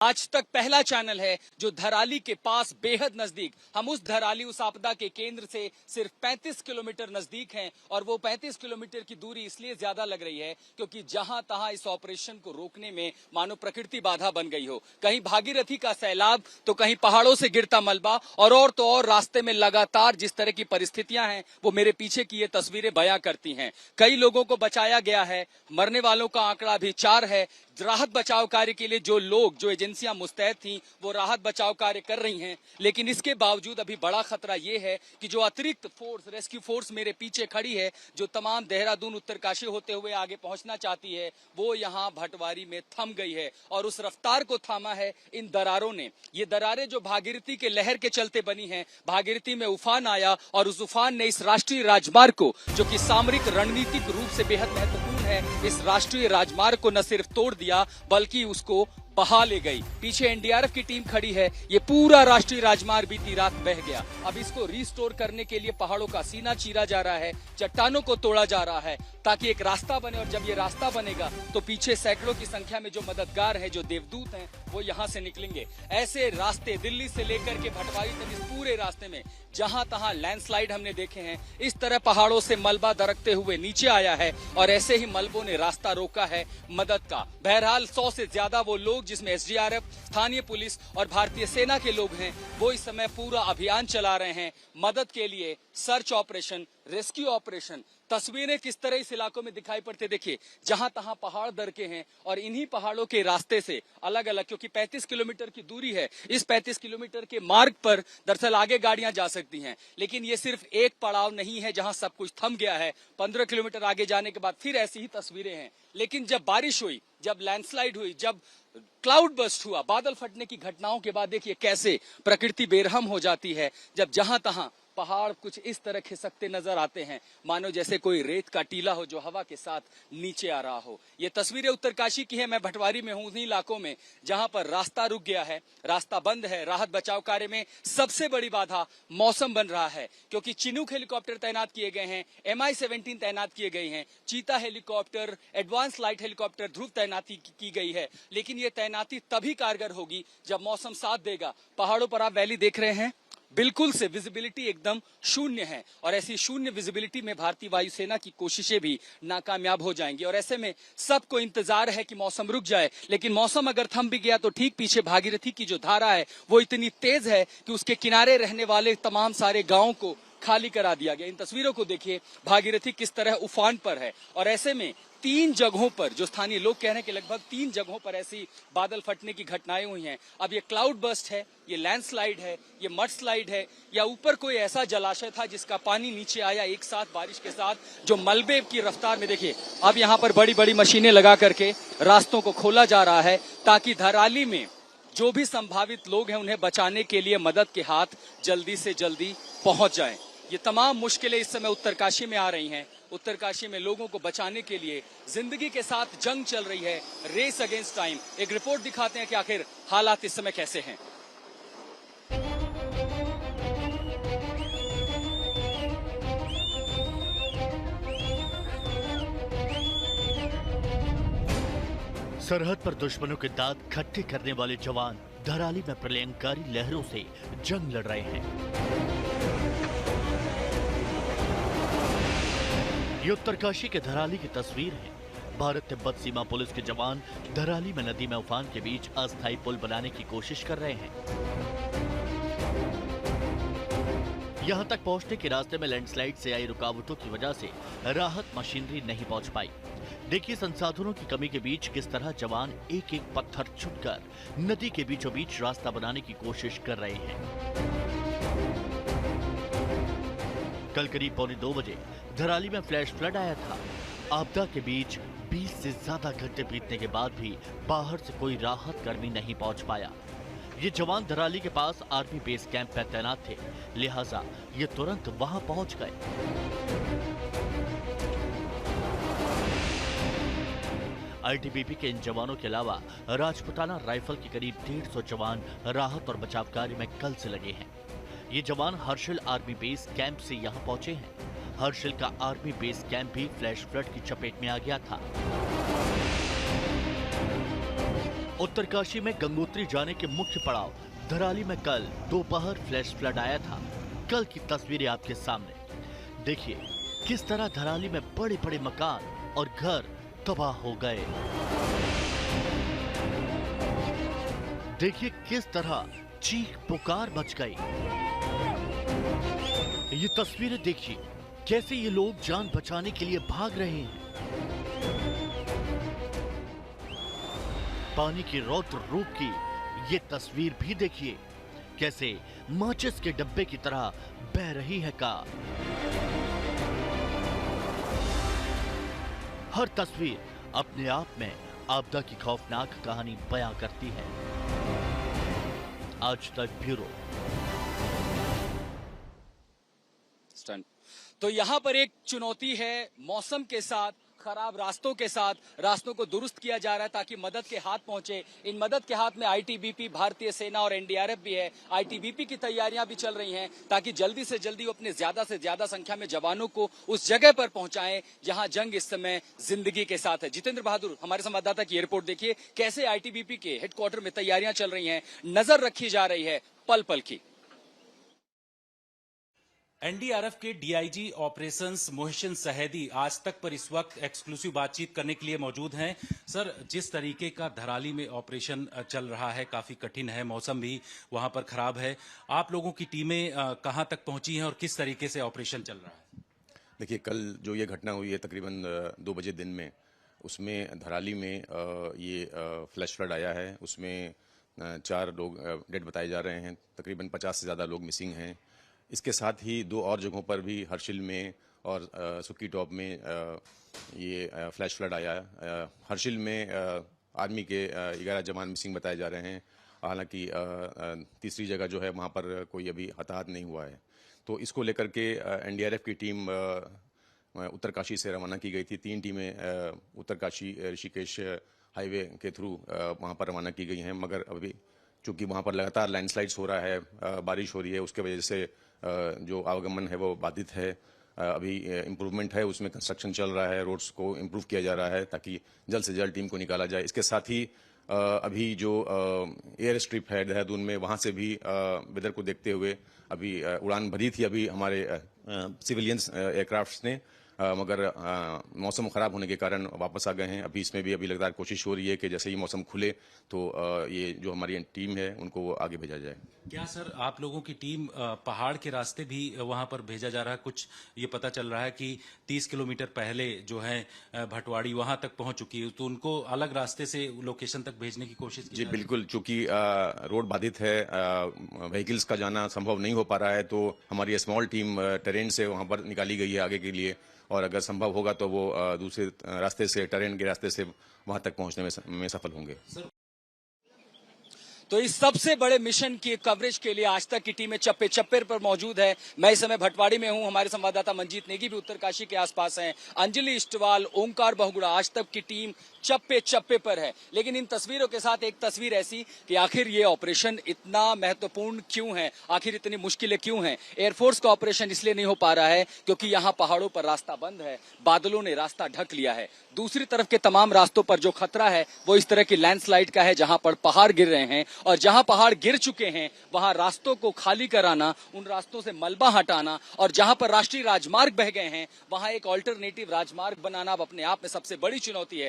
आज तक पहला चैनल है जो धराली के पास बेहद नजदीक, हम उस धराली उस आपदा के केंद्र से सिर्फ 35 किलोमीटर नजदीक हैं और वो 35 किलोमीटर की दूरी इसलिए ज्यादा लग रही है क्योंकि जहां तहां इस ऑपरेशन को रोकने में मानो प्रकृति बाधा बन गई हो। कहीं भागीरथी का सैलाब तो कहीं पहाड़ों से गिरता मलबा और तो और रास्ते में लगातार जिस तरह की परिस्थितियां हैं वो मेरे पीछे की ये तस्वीरें बयां करती हैं। कई लोगों को बचाया गया है, मरने वालों का आंकड़ा अभी 4 है। राहत बचाव कार्य के लिए जो एजेंसियां मुस्तैद थीं वो राहत बचाव कार्य कर रही हैं, लेकिन इसके बावजूद अभी बड़ा खतरा ये है कि जो अतिरिक्त फोर्स रेस्क्यू फोर्स मेरे पीछे खड़ी है, जो तमाम देहरादून उत्तरकाशी होते हुए आगे पहुंचना चाहती है, वो यहाँ भटवारी में थम गई है और उस रफ्तार को थामा है इन दरारों ने। ये दरारें जो भागीरथी के लहर के चलते बनी हैं, भागीरथी में उफान आया और उस उफान ने इस राष्ट्रीय राजमार्ग को, जो कि सामरिक रणनीतिक रूप से बेहद महत्वपूर्ण है, इस राष्ट्रीय राजमार्ग को न सिर्फ तोड़ दिया बल्कि उसको बहा ले गई। पीछे एनडीआरएफ की टीम खड़ी है। ये पूरा राष्ट्रीय राजमार्ग बीती रात बह गया। अब इसको रिस्टोर करने के लिए पहाड़ों का सीना चीरा जा रहा है, चट्टानों को तोड़ा जा रहा है ताकि एक रास्ता बने, और जब ये रास्ता बनेगा तो पीछे सैकड़ों की संख्या में जो मददगार हैं, जो देवदूत हैं, वो यहाँ से निकलेंगे। ऐसे रास्ते दिल्ली से लेकर के भटवारी तक इस पूरे रास्ते में जहां तहां लैंडस्लाइड हमने देखे हैं। इस तरह पहाड़ों से मलबा दरकते हुए नीचे आया है और ऐसे ही मलबों ने रास्ता रोका है मदद का। बहरहाल 100 से ज्यादा वो लोग, जिसमें एसडीआरएफ, स्थानीय पुलिस और भारतीय सेना के लोग हैं, वो इस समय पूरा अभियान चला रहे हैं मदद के लिए। Search operation, rescue operation. तस्वीरें किस तरह इस इलाकों में दिखाई पड़ते देखिए, जहां तहां पहाड़ दरके हैं और इन्हीं पहाड़ों के रास्ते से अलग अलग, क्योंकि 35 किलोमीटर की दूरी है, इस 35 किलोमीटर के मार्ग पर दरअसल आगे गाड़ियां जा सकती हैं, लेकिन ये सिर्फ एक पड़ाव नहीं है जहां सब कुछ थम गया है। 15 किलोमीटर आगे जाने के बाद फिर ऐसी ही तस्वीरें हैं। लेकिन जब बारिश हुई, जब लैंडस्लाइड हुई, जब क्लाउड बस्ट हुआ, बादल फटने की घटनाओं के बाद देखिए कैसे प्रकृति बेरहम हो जाती है, जब जहां तहां पहाड़ कुछ इस तरह खिसकते नजर आते हैं, मानो जैसे कोई रेत का टीला हो जो हवा के साथ नीचे आ रहा हो। ये तस्वीरें उत्तरकाशी की है। मैं भटवारी में हूं, उन्हीं इलाकों में जहां पर रास्ता रुक गया है, रास्ता बंद है। राहत बचाव कार्य में सबसे बड़ी बाधा मौसम बन रहा है, क्योंकि चिनूक हेलीकॉप्टर तैनात किए गए हैं, MI-17 तैनात किए गए हैं, Cheetah helicopter, advance light helicopter ध्रुव तैनाती की गई है। लेकिन ये तैनाती तभी कारगर होगी जब मौसम साथ देगा। पहाड़ों पर आप वैली देख रहे हैं, बिल्कुल से विजिबिलिटी एकदम शून्य है और ऐसी शून्य विजिबिलिटी में भारतीय वायुसेना की कोशिशें भी नाकामयाब हो जाएंगी। और ऐसे में सबको इंतजार है कि मौसम रुक जाए, लेकिन मौसम अगर थम भी गया तो ठीक पीछे भागीरथी की जो धारा है वो इतनी तेज है कि उसके किनारे रहने वाले तमाम सारे गांवों को खाली करा दिया गया। इन तस्वीरों को देखिए, भागीरथी किस तरह उफान पर है और ऐसे में 3 जगहों पर, जो स्थानीय लोग कह रहे हैं कि लगभग 3 जगहों पर ऐसी बादल फटने की घटनाएं हुई हैं। अब ये क्लाउड बस्ट है, ये लैंडस्लाइड है, ये मड स्लाइड है, या ऊपर कोई ऐसा जलाशय था जिसका पानी नीचे आया एक साथ बारिश के साथ, जो मलबे की रफ्तार में देखिए। अब यहाँ पर बड़ी बड़ी मशीनें लगा करके रास्तों को खोला जा रहा है ताकि धराली में जो भी संभावित लोग हैं उन्हें बचाने के लिए मदद के हाथ जल्दी से जल्दी पहुंच जाएं। ये तमाम मुश्किलें इस समय उत्तरकाशी में आ रही हैं। उत्तरकाशी में लोगों को बचाने के लिए जिंदगी के साथ जंग चल रही है, रेस अगेंस्ट टाइम। एक रिपोर्ट दिखाते हैं कि आखिर हालात इस समय कैसे हैं। सरहद पर दुश्मनों के दांत खट्टे करने वाले जवान धराली में प्रलयंकारी लहरों से जंग लड़ रहे हैं। ये उत्तरकाशी के धराली की तस्वीर है। भारत तिब्बत सीमा पुलिस के जवान धराली में नदी में उफान के बीच अस्थायी पुल बनाने की कोशिश कर रहे हैं। यहां तक पहुंचने के रास्ते में लैंडस्लाइड से आई रुकावटों की वजह से राहत मशीनरी नहीं पहुंच पाई। देखिए संसाधनों की कमी के बीच किस तरह जवान एक एक पत्थर चुनकर नदी के बीचों बीच रास्ता बनाने की कोशिश कर रहे हैं। कल करीब 1:45 बजे धराली में फ्लैश फ्लड आया था। आपदा के बीच 20 से ज्यादा घंटे बीतने के बाद भी बाहर से कोई राहत कर्मी नहीं पहुंच पाया। ये जवान धराली के पास आर्मी बेस कैंप में तैनात थे, लिहाजा ये तुरंत वहां पहुंच गए। आईटीबीपी के इन जवानों के अलावा राजपुताना राइफल के करीब 150 जवान राहत और बचाव कार्य में कल से लगे हैं। ये जवान हर्षिल आर्मी बेस कैंप से यहाँ पहुंचे हैं। हर्षिल का आर्मी बेस कैंप भी फ्लैश फ्लड की चपेट में आ गया था। उत्तरकाशी में गंगोत्री जाने के मुख्य पड़ाव धराली में कल दोपहर फ्लैश फ्लड आया था। कल की तस्वीरें आपके सामने। देखिए किस तरह धराली में बड़े बड़े मकान और घर तबाह हो गए। देखिए किस तरह चीख पुकार मच गई। ये तस्वीरें देखिए कैसे ये लोग जान बचाने के लिए भाग रहे हैं। पानी की रौद्र रूप की ये तस्वीर भी देखिए कैसे माचिस के डब्बे की तरह बह रही है कार। हर तस्वीर अपने आप में आपदा की खौफनाक कहानी बयां करती है। आज तक ब्यूरो। तो यहाँ पर एक चुनौती है मौसम के साथ, खराब रास्तों के साथ। रास्तों को दुरुस्त किया जा रहा है ताकि मदद के हाथ पहुंचे। इन मदद के हाथ में आईटीबीपी, भारतीय सेना और एनडीआरएफ भी है। आईटीबीपी की तैयारियां भी चल रही हैं ताकि जल्दी से जल्दी वो अपने ज्यादा से ज्यादा संख्या में जवानों को उस जगह पर पहुंचाएं जहां जंग इस समय जिंदगी के साथ है। जितेंद्र बहादुर, हमारे संवाददाता की रिपोर्ट देखिए कैसे आईटीबीपी के हेडक्वार्टर में तैयारियां चल रही हैं, नजर रखी जा रही है पल पल की। एनडीआरएफ के डीआईजी ऑपरेशंस मोहसिन सहेदी आज तक पर इस वक्त एक्सक्लूसिव बातचीत करने के लिए मौजूद हैं। सर, जिस तरीके का धराली में ऑपरेशन चल रहा है काफी कठिन है, मौसम भी वहां पर खराब है। आप लोगों की टीमें कहां तक पहुंची हैं और किस तरीके से ऑपरेशन चल रहा है? देखिए, कल जो ये घटना हुई है तकरीबन 2 बजे दिन में, उसमें धराली में ये फ्लैश फ्लड आया है। उसमें 4 लोग डेड बताए जा रहे हैं। तकरीबन 50 से ज़्यादा लोग मिसिंग हैं। इसके साथ ही 2 और जगहों पर भी, हर्षिल में और सुक्की टॉप में ये फ्लैश फ्लड आया। हर्षिल में आर्मी के 11 जवान मिसिंग बताए जा रहे हैं। हालांकि तीसरी जगह जो है वहाँ पर कोई अभी हताहत नहीं हुआ है। तो इसको लेकर के एनडीआरएफ की टीम उत्तरकाशी से रवाना की गई थी। 3 टीमें उत्तरकाशी ऋषिकेश हाईवे के थ्रू वहाँ पर रवाना की गई हैं, मगर अभी चूंकि वहाँ पर लगातार लैंडस्लाइड्स हो रहा है, बारिश हो रही है, उसके वजह से जो आवागमन है वो बाधित है। अभी इम्प्रूवमेंट है, उसमें कंस्ट्रक्शन चल रहा है, रोड्स को इम्प्रूव किया जा रहा है ताकि जल्द से जल्द टीम को निकाला जाए। इसके साथ ही अभी जो एयर स्ट्रिप है देहरादून में, वहाँ से भी वेदर को देखते हुए अभी उड़ान भरी थी अभी हमारे सिविलियंस एयरक्राफ्ट्स ने, मगर मौसम ख़राब होने के कारण वापस आ गए हैं। अभी इसमें भी अभी लगातार कोशिश हो रही है कि जैसे ही मौसम खुले तो ये जो हमारी टीम है उनको आगे भेजा जाए। क्या सर, आप लोगों की टीम पहाड़ के रास्ते भी वहां पर भेजा जा रहा है? कुछ ये पता चल रहा है कि 30 किलोमीटर पहले जो है भटवाड़ी वहां तक पहुंच चुकी है, तो उनको अलग रास्ते से लोकेशन तक भेजने की कोशिश की? जी बिल्कुल, चूंकि रोड बाधित है, व्हीकल्स का जाना संभव नहीं हो पा रहा है, तो हमारी स्मॉल टीम ट्रेन से वहां पर निकाली गई है आगे के लिए, और अगर संभव होगा तो वो दूसरे रास्ते से, ट्रेन के रास्ते से वहां तक पहुंचने में सफल होंगे। तो इस सबसे बड़े मिशन की कवरेज के लिए आज तक की टीमें चप्पे चप्पे पर मौजूद है। मैं इस समय भटवाड़ी में हूं। हमारे संवाददाता मंजीत नेगी भी उत्तरकाशी के आसपास हैं। अंजलि इष्टवाल, ओंकार बहुगुणा, आज तक की टीम चप्पे चप्पे पर है। लेकिन इन तस्वीरों के साथ एक तस्वीर ऐसी कि आखिर ये ऑपरेशन इतना महत्वपूर्ण क्यों है, आखिर इतनी मुश्किलें क्यों हैं? एयरफोर्स का ऑपरेशन इसलिए नहीं हो पा रहा है क्योंकि यहाँ पहाड़ों पर रास्ता बंद है, बादलों ने रास्ता ढक लिया है। दूसरी तरफ के तमाम रास्तों पर जो खतरा है वो इस तरह की लैंडस्लाइड का है, जहां पर पहाड़ गिर रहे हैं, और जहां पहाड़ गिर चुके हैं वहां रास्तों को खाली कराना, उन रास्तों से मलबा हटाना, और जहां पर राष्ट्रीय राजमार्ग बह गए हैं वहां एक ऑल्टरनेटिव राजमार्ग बनाना अब अपने आप में सबसे बड़ी चुनौती है।